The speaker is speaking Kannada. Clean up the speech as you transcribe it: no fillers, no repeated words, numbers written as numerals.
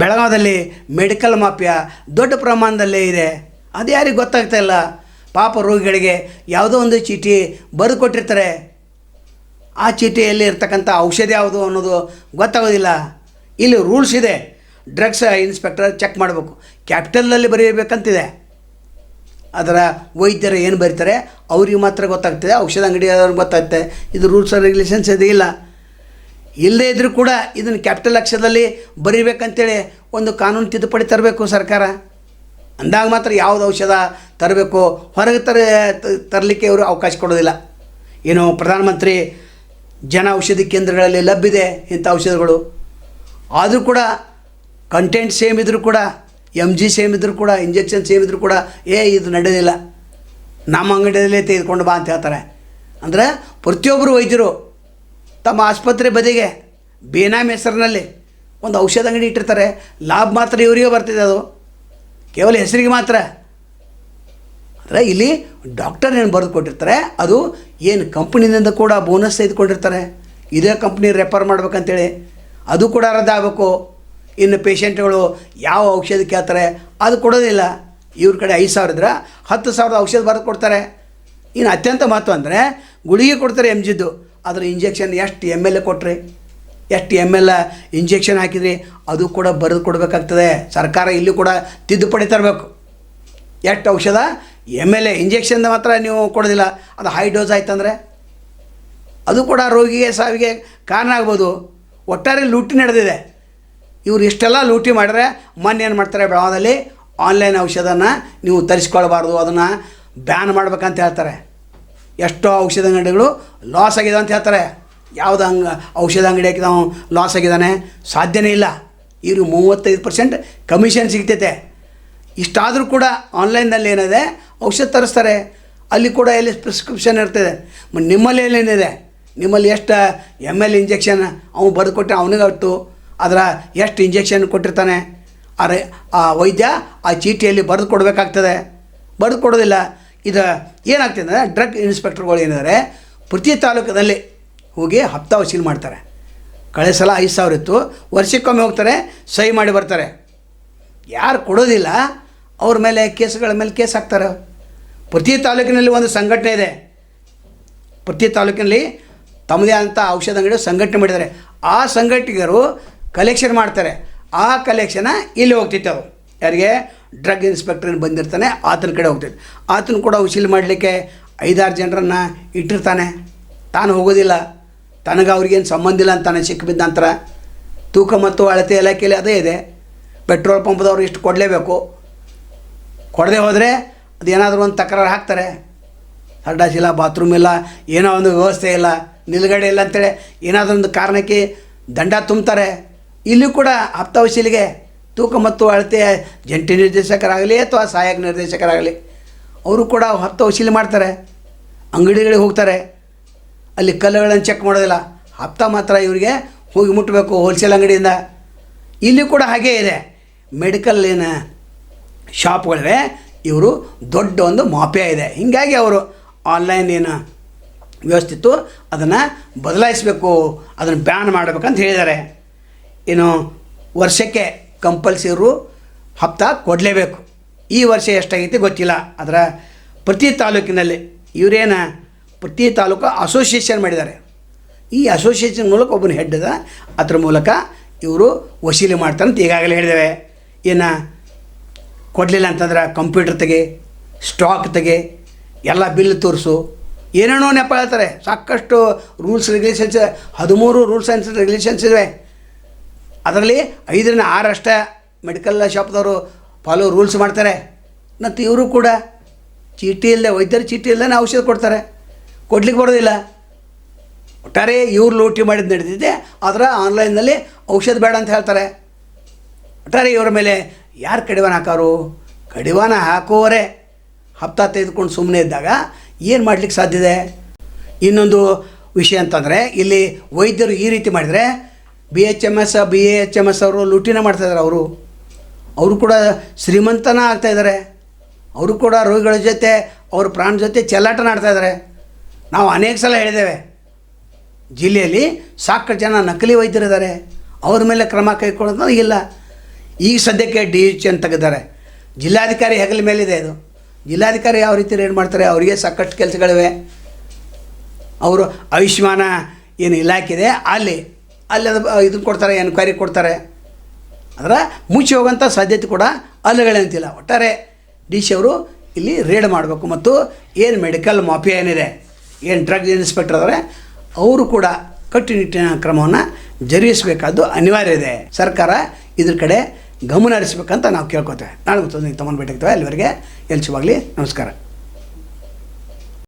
ಬೆಳಗಾವಿಯಲ್ಲಿ ಮೆಡಿಕಲ್ ಮಾಫಿಯಾ ದೊಡ್ಡ ಪ್ರಮಾಣದಲ್ಲೇ ಇದೆ. ಅದು ಯಾರಿಗೆ ಗೊತ್ತಾಗ್ತಾ ಇಲ್ಲ. ಪಾಪ ರೋಗಿಗಳಿಗೆ ಯಾವುದೋ ಒಂದು ಚೀಟಿ ಬರೆದು ಕೊಟ್ಟಿರ್ತಾರೆ. ಆ ಚೀಟಿಯಲ್ಲಿ ಇರ್ತಕ್ಕಂಥ ಔಷಧಿ ಯಾವುದು ಅನ್ನೋದು ಗೊತ್ತಾಗೋದಿಲ್ಲ. ಇಲ್ಲಿ ರೂಲ್ಸ್ ಇದೆ, ಡ್ರಗ್ಸ್ ಇನ್ಸ್ಪೆಕ್ಟರ್ ಚೆಕ್ ಮಾಡಬೇಕು, ಕ್ಯಾಪಿಟಲಲ್ಲಿ ಬರೀಬೇಕಂತಿದೆ. ಅದರ ವೈದ್ಯರು ಏನು ಬರೀತಾರೆ ಅವ್ರಿಗೆ ಮಾತ್ರ ಗೊತ್ತಾಗ್ತದೆ, ಔಷಧ ಅಂಗಡಿಯವ್ರಿಗೆ ಗೊತ್ತಾಗ್ತದೆ. ಇದು ರೂಲ್ಸ್ ಆ್ಯಂಡ್ ರೆಗ್ಯುಲೇಷನ್ಸ್ ಇದು ಇಲ್ಲ. ಇಲ್ಲದೇ ಇದ್ದರೂ ಕೂಡ ಇದನ್ನು ಕ್ಯಾಪಿಟಲ್ ಅಕ್ಷರದಲ್ಲಿ ಬರೀಬೇಕಂತೇಳಿ ಒಂದು ಕಾನೂನು ತಿದ್ದುಪಡಿ ತರಬೇಕು ಸರ್ಕಾರ. ಅಂದಾಗ ಮಾತ್ರ ಯಾವುದು ಔಷಧ ತರಬೇಕು, ಹೊರಗೆ ತರಲಿಕ್ಕೆ ಇವರು ಅವಕಾಶ ಕೊಡೋದಿಲ್ಲ. ಏನು ಪ್ರಧಾನಮಂತ್ರಿ ಜನ ಔಷಧಿ ಕೇಂದ್ರಗಳಲ್ಲಿ ಲಭ್ಯವಿದೆ ಇಂಥ ಔಷಧಗಳು. ಆದರೂ ಕೂಡ ಕಂಟೆಂಟ್ ಸೇಮ್ ಇದ್ದರೂ ಕೂಡ, MG ಸೇಮ್ ಇದ್ದರೂ ಕೂಡ, ಇಂಜೆಕ್ಷನ್ ಸೇಮ್ ಇದ್ದರೂ ಕೂಡ ಇದು ನಡೆಯೋದಿಲ್ಲ, ನಮ್ಮ ಅಂಗಡಿಯಲ್ಲೇ ತೆಗೆದುಕೊಂಡು ಬಾ ಅಂತ ಹೇಳ್ತಾರೆ. ಅಂದರೆ ಪ್ರತಿಯೊಬ್ಬರು ವೈದ್ಯರು ತಮ್ಮ ಆಸ್ಪತ್ರೆ ಬದಿಗೆ ಬೇನಾಮಿ ಹೆಸರಿನಲ್ಲಿ ಒಂದು ಔಷಧ ಅಂಗಡಿ ಇಟ್ಟಿರ್ತಾರೆ. ಲಾಭ ಮಾತ್ರ ಇವರಿಗೆ ಬರ್ತಿದೆ, ಅದು ಕೇವಲ ಹೆಸರಿಗೆ ಮಾತ್ರ. ಅಂದರೆ ಇಲ್ಲಿ ಡಾಕ್ಟರ್ ಏನು ಬರೆದು ಕೊಟ್ಟಿರ್ತಾರೆ, ಅದು ಏನು ಕಂಪ್ನಿಯಿಂದ ಕೂಡ ಬೋನಸ್ ತೆಗೆದುಕೊಂಡಿರ್ತಾರೆ. ಇದೇ ಕಂಪ್ನಿ ರೆಫರ್ ಮಾಡ್ಬೇಕಂತೇಳಿ ಅದು ಕೂಡ ರದ್ದಾಗಬೇಕು. ಇನ್ನು ಪೇಷಂಟ್ಗಳು ಯಾವ ಔಷಧ ಕೇಳ್ತಾರೆ ಅದು ಕೊಡೋದಿಲ್ಲ. ಇವ್ರ ಕಡೆ 5,000 ಇದ್ರೆ 10,000 ಔಷಧ ಬರೆದು ಕೊಡ್ತಾರೆ. ಇನ್ನು ಅತ್ಯಂತ ಮಹತ್ವ ಅಂದರೆ ಗುಳಿಗೆ ಕೊಡ್ತಾರೆ MGದ್ದು, ಅದರ ಇಂಜೆಕ್ಷನ್ ಎಷ್ಟು ML ಕೊಟ್ಟರೆ, ಎಷ್ಟು ML ಇಂಜೆಕ್ಷನ್ ಹಾಕಿದ್ರಿ ಅದು ಕೂಡ ಬರೆದು ಕೊಡಬೇಕಾಗ್ತದೆ. ಸರ್ಕಾರ ಇಲ್ಲಿ ಕೂಡ ತಿದ್ದುಪಡಿ ತರಬೇಕು. ಎಷ್ಟು ಔಷಧ ML ಇಂಜೆಕ್ಷನ್ ಮಾತ್ರ ನೀವು ಕೊಡೋದಿಲ್ಲ, ಅದು ಹೈ ಡೋಸ್ ಆಯ್ತಂದರೆ ಅದು ಕೂಡ ರೋಗಿಗೆ ಸಾವಿಗೆ ಕಾರಣ ಆಗ್ಬೋದು. ಒಟ್ಟಾರೆ ಲೂಟಿ ನಡೆದಿದೆ. ಇವರು ಇಷ್ಟೆಲ್ಲ ಲೂಟಿ ಮಾಡಿದ್ರೆ ಮೊನ್ನೆ ಏನು ಮಾಡ್ತಾರೆ, ಬೆಳಗಾವಿಯಲ್ಲಿ ಆನ್ಲೈನ್ ಔಷಧನ ನೀವು ತರಿಸ್ಕೊಳ್ಬಾರ್ದು, ಅದನ್ನು ಬ್ಯಾನ್ ಮಾಡ್ಬೇಕಂತ ಹೇಳ್ತಾರೆ. ಎಷ್ಟೋ ಔಷಧ ಅಂಗಡಿಗಳು ಲಾಸ್ ಆಗಿದೆ ಅಂತ ಹೇಳ್ತಾರೆ. ಯಾವುದು ಔಷಧ ಅಂಗಡಿ ಹಾಕಿ ನಾವು ಲಾಸ್ ಆಗಿದ್ದಾನೆ, ಸಾಧ್ಯನೇ ಇಲ್ಲ. ಇವರು 35% ಕಮಿಷನ್ ಸಿಗ್ತೈತೆ. ಇಷ್ಟಾದರೂ ಕೂಡ ಆನ್ಲೈನ್ನಲ್ಲಿ ಏನಿದೆ ಔಷಧ ತರಿಸ್ತಾರೆ. ಅಲ್ಲಿ ಕೂಡ ಎಲ್ಲಿ ಪ್ರಿಸ್ಕ್ರಿಪ್ಷನ್ ಇರ್ತದೆ. ನಿಮ್ಮಲ್ಲಿ ಏನೇನಿದೆ, ನಿಮ್ಮಲ್ಲಿ ಎಷ್ಟು ML ಇಂಜೆಕ್ಷನ್ ಅವನು ಬರೆದು ಕೊಟ್ಟರೆ ಅವನಿಗೆ ಅಟ್ಟು ಅದರ ಎಷ್ಟು ಇಂಜೆಕ್ಷನ್ ಕೊಟ್ಟಿರ್ತಾನೆ ಆ ವೈದ್ಯ ಆ ಚೀಟಿಯಲ್ಲಿ ಬರೆದು ಕೊಡಬೇಕಾಗ್ತದೆ. ಬರೆದು ಕೊಡೋದಿಲ್ಲ. ಇದು ಏನಾಗ್ತದೆ ಅಂದರೆ ಡ್ರಗ್ ಇನ್ಸ್ಪೆಕ್ಟರ್ಗಳು ಏನಿದ್ದಾರೆ ಪ್ರತಿ ತಾಲೂಕಿನಲ್ಲಿ ಹೋಗಿ ಹಪ್ತಾ ವಸೂಲಿ ಮಾಡ್ತಾರೆ. ಕಳೆದ ಸಲ 5,000 ಇತ್ತು, ವರ್ಷಕ್ಕೊಮ್ಮೆ ಹೋಗ್ತಾರೆ, ಸಹಿ ಮಾಡಿ ಬರ್ತಾರೆ. ಯಾರು ಕೊಡೋದಿಲ್ಲ ಅವ್ರ ಮೇಲೆ ಕೇಸ್ಗಳ ಮೇಲೆ ಕೇಸ್ ಹಾಕ್ತಾರೆ. ಪ್ರತಿ ತಾಲೂಕಿನಲ್ಲಿ ಒಂದು ಸಂಘಟನೆ ಇದೆ. ಪ್ರತಿ ತಾಲೂಕಿನಲ್ಲಿ ತಮ್ಮದೇ ಅಂತ ಔಷಧ ಅಂಗಡಿ ಸಂಘಟನೆ ಮಾಡಿದ್ದಾರೆ. ಆ ಸಂಘಟಕರು ಕಲೆಕ್ಷನ್ ಮಾಡ್ತಾರೆ. ಆ ಕಲೆಕ್ಷನ ಇಲ್ಲಿ ಹೋಗ್ತೈತೆ. ಅದು ಯಾರಿಗೆ ಡ್ರಗ್ ಇನ್ಸ್ಪೆಕ್ಟರ್ ಬಂದಿರ್ತಾನೆ ಆತನ ಕಡೆ ಹೋಗ್ತೈತೆ. ಆತನ ಕೂಡ ವಸೂಲಿ ಮಾಡಲಿಕ್ಕೆ 5-6 ಜನರನ್ನು ಇಟ್ಟಿರ್ತಾನೆ. ತಾನು ಹೋಗೋದಿಲ್ಲ, ತನಗೆ ಅವ್ರಿಗೇನು ಸಂಬಂಧ ಇಲ್ಲ ಅಂತಾನೆ. ಸಿಕ್ಕಿಬಿದ್ದ ನಂತರ ತೂಕ ಮತ್ತು ಅಳತೆ ಇಲಾಖೆಯಲ್ಲಿ ಅದೇ ಇದೆ. ಪೆಟ್ರೋಲ್ ಪಂಪ್ದವ್ರು ಇಷ್ಟು ಕೊಡಲೇಬೇಕು, ಕೊಡದೆ ಹೋದರೆ ಅದೇನಾದರೂ ಒಂದು ತಕರಾರು ಹಾಕ್ತಾರೆ. ಸಂಡಾಸ್ ಇಲ್ಲ, ಬಾತ್ರೂಮ್ ಇಲ್ಲ, ಏನೋ ಒಂದು ವ್ಯವಸ್ಥೆ ಇಲ್ಲ, ನಿಲುಗಡೆ ಇಲ್ಲ ಅಂತೇಳಿ ಏನಾದರೂ ಒಂದು ಕಾರಣಕ್ಕೆ ದಂಡ ತುಂಬ್ತಾರೆ. ಇಲ್ಲಿ ಕೂಡ ಹಪ್ತಾ ವಸೂಲಿಗೆ ತೂಕ ಮತ್ತು ಅಳತೆ ಜಂಟಿ ನಿರ್ದೇಶಕರಾಗಲಿ ಅಥವಾ ಸಹಾಯಕ ನಿರ್ದೇಶಕರಾಗಲಿ ಅವರು ಕೂಡ ಹಪ್ತಾ ವಸೂಲಿ ಮಾಡ್ತಾರೆ. ಅಂಗಡಿಗಳಿಗೆ ಹೋಗ್ತಾರೆ, ಅಲ್ಲಿ ಕಲ್ಲುಗಳನ್ನು ಚೆಕ್ ಮಾಡೋದಿಲ್ಲ, ಹಪ್ತಾ ಮಾತ್ರ ಇವರಿಗೆ ಹೋಗಿ ಮುಟ್ಟಬೇಕು ಹೋಲ್ಸೇಲ್ ಅಂಗಡಿಯಿಂದ. ಇಲ್ಲಿ ಕೂಡ ಹಾಗೇ ಇದೆ. ಮೆಡಿಕಲ್ ಏನು ಶಾಪ್ಗಳಿವೆ, ಇವರು ದೊಡ್ಡ ಒಂದು ಮಾಫಿಯಾ ಇದೆ. ಹೀಗಾಗಿ ಅವರು ಆನ್ಲೈನ್ ಏನು ವ್ಯವಸ್ಥಿತ್ತು ಅದನ್ನು ಬದಲಾಯಿಸಬೇಕು, ಅದನ್ನು ಬ್ಯಾನ್ ಮಾಡಬೇಕಂತ ಹೇಳಿದ್ದಾರೆ. ಇನ್ನು ವರ್ಷಕ್ಕೆ ಕಂಪಲ್ಸರಿ ಹಪ್ತಾ ಕೊಡಲೇಬೇಕು. ಈ ವರ್ಷ ಎಷ್ಟಾಗೈತಿ ಗೊತ್ತಿಲ್ಲ. ಅದರ ಪ್ರತಿ ತಾಲೂಕಿನಲ್ಲಿ ಇವರೇನು ಪ್ರತಿ ತಾಲೂಕು ಅಸೋಸಿಯೇಷನ್ ಮಾಡಿದ್ದಾರೆ. ಈ ಅಸೋಸಿಯೇಷನ್ ಮೂಲಕ ಒಬ್ಬನ ಹೆಡ್ ಅದ, ಅದರ ಮೂಲಕ ಇವರು ವಸೂಲಿ ಮಾಡ್ತಾರೆ ಅಂತ ಈಗಾಗಲೇ ಹೇಳಿದ್ದೇವೆ. ಏನು ಕೊಡಲಿಲ್ಲ ಅಂತಂದ್ರೆ ಕಂಪ್ಯೂಟರ್ ತೆಗೆ, ಸ್ಟಾಕ್ ತೆಗೆ, ಎಲ್ಲ ಬಿಲ್ ತೋರಿಸು, ಏನೇನೋ ನೆಪ ಹೇಳ್ತಾರೆ. ಸಾಕಷ್ಟು rules regulations 13 rules and regulations ಇವೆ. ಅದರಲ್ಲಿ 5ರಿಂದ 6 ಅಷ್ಟೇ ಮೆಡಿಕಲ್ ಶಾಪ್ದವರು ಫಾಲೋ ರೂಲ್ಸ್ ಮಾಡ್ತಾರೆ. ಮತ್ತು ಇವರು ಕೂಡ ಚೀಟಿ ಇಲ್ಲದೆ, ವೈದ್ಯರ ಚೀಟಿ ಇಲ್ಲದೇ ಔಷಧ ಕೊಡ್ತಾರೆ, ಕೊಡ್ಲಿಕ್ಕೆ ಬರೋದಿಲ್ಲ. ಒಟ್ಟಾರೆ ಇವ್ರು ಲೂಟಿ ಮಾಡಿದ್ದು ನಡೆದಿದೆ. ಆದರೆ ಆನ್ಲೈನ್ನಲ್ಲಿ ಔಷಧ ಬೇಡ ಅಂತ ಹೇಳ್ತಾರೆ. ಒಟ್ಟಾರೆ ಇವರ ಮೇಲೆ ಯಾರು ಕಡಿವಾಣ ಹಾಕೋರು? ಕಡಿವಾಣ ಹಾಕೋವರೇ ಹಪ್ತಾ ತೆಗೆದುಕೊಂಡು ಸುಮ್ಮನೆ ಇದ್ದಾಗ ಏನು ಮಾಡಲಿಕ್ಕೆ ಸಾಧ್ಯತೆ? ಇನ್ನೊಂದು ವಿಷಯ ಅಂತಂದರೆ ಇಲ್ಲಿ ವೈದ್ಯರು ಈ ರೀತಿ ಮಾಡಿದರೆ BHMS BAHMS ಅವರು ಲೂಟಿನ ಮಾಡ್ತಾಯಿದ್ದಾರೆ. ಅವರು ಕೂಡ ಶ್ರೀಮಂತನ ಆಗ್ತಾಯಿದ್ದಾರೆ. ಅವರು ಕೂಡ ರೋಗಿಗಳ ಜೊತೆ ಅವ್ರ ಪ್ರಾಣ ಜೊತೆ ಚೆಲ್ಲಾಟನ ಆಡ್ತಾಯಿದ್ದಾರೆ. ನಾವು ಅನೇಕ ಸಲ ಹೇಳಿದ್ದೇವೆ, ಜಿಲ್ಲೆಯಲ್ಲಿ ಸಾಕಷ್ಟು ಜನ ನಕಲಿ ವೈದ್ಯರಿದ್ದಾರೆ, ಅವ್ರ ಮೇಲೆ ಕ್ರಮ ಕೈಗೊಳ್ಳೋದು ಇಲ್ಲ. ಈಗ ಸದ್ಯಕ್ಕೆ DH ಅಂತ ತೆಗೆದಾರೆ. ಜಿಲ್ಲಾಧಿಕಾರಿ ಹೆಗಲ ಮೇಲಿದೆ ಇದು. ಜಿಲ್ಲಾಧಿಕಾರಿ ಯಾವ ರೀತಿ ರೇಡ್ ಮಾಡ್ತಾರೆ, ಅವರಿಗೆ ಸಾಕಷ್ಟು ಕೆಲಸಗಳಿವೆ. ಅವರು ಆಯುಷ್ಮಾನ ಏನು ಇಲಾಖೆ ಇದೆ ಅಲ್ಲಿ ಅದು ಇದನ್ನು ಕೊಡ್ತಾರೆ, ಎನ್ಕ್ವೈರಿ ಕೊಡ್ತಾರೆ. ಅದರ ಮುಚ್ಚಿ ಹೋಗೋಂಥ ಸಾಧ್ಯತೆ ಕೂಡ ಅಲ್ಲಗಳಂತಿಲ್ಲ. ಒಟ್ಟಾರೆ DC ಅವರು ಇಲ್ಲಿ ರೇಡ್ ಮಾಡಬೇಕು ಮತ್ತು ಏನು ಮೆಡಿಕಲ್ ಮಾಫಿಯಾ ಏನಿದೆ, ಏನು ಡ್ರಗ್ ಇನ್ಸ್ಪೆಕ್ಟರ್ ಆದರೆ ಅವರು ಕೂಡ ಕಟ್ಟುನಿಟ್ಟಿನ ಕ್ರಮವನ್ನು ಜರುಗಿಸಬೇಕಾದ್ದು ಅನಿವಾರ್ಯ ಇದೆ. ಸರ್ಕಾರ ಇದ್ರ ಕಡೆ ಗಮನ ಹರಿಸ್ಬೇಕಂತ ನಾವು ಕೇಳ್ಕೊತೇವೆ. ನಾಳೆ ಮತ್ತೊಂದು ತಮ್ಮನ್ನು ಭೇಟಿ ಆಗ್ತೇವೆ. ಅಲ್ಲಿವರೆಗೆ ಎಲ್ಚುವಾಗಲಿ. ನಮಸ್ಕಾರ.